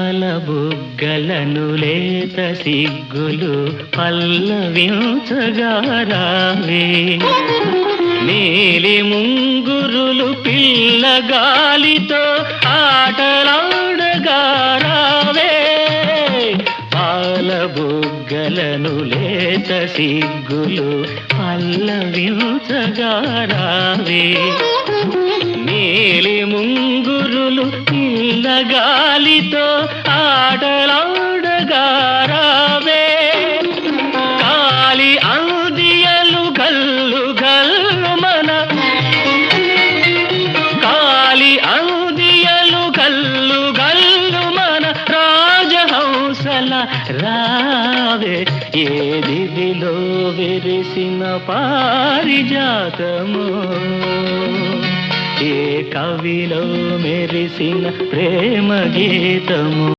పాల బుగ్గలను లేత సిగ్గులు పల్లవించగా రావే నీలి ముంగురులు పిల్లగాలితో ఆటలాడగా రావే పాల బుగ్గలను లేత సిగ్గులు పల్లవించగా రావే నీలి ముంగురులు పిల్లగాలితో ఆటలాడగా రావే కాలి అందియలు గల్లు గల్లు మన కాలి అందియలు గల్లు గల్లు మన రాజహంసల రావే ఏ దివిలో విరిసిన పారిజాతము ఏ కవిలో మెరిసిన ప్రేమ గీతము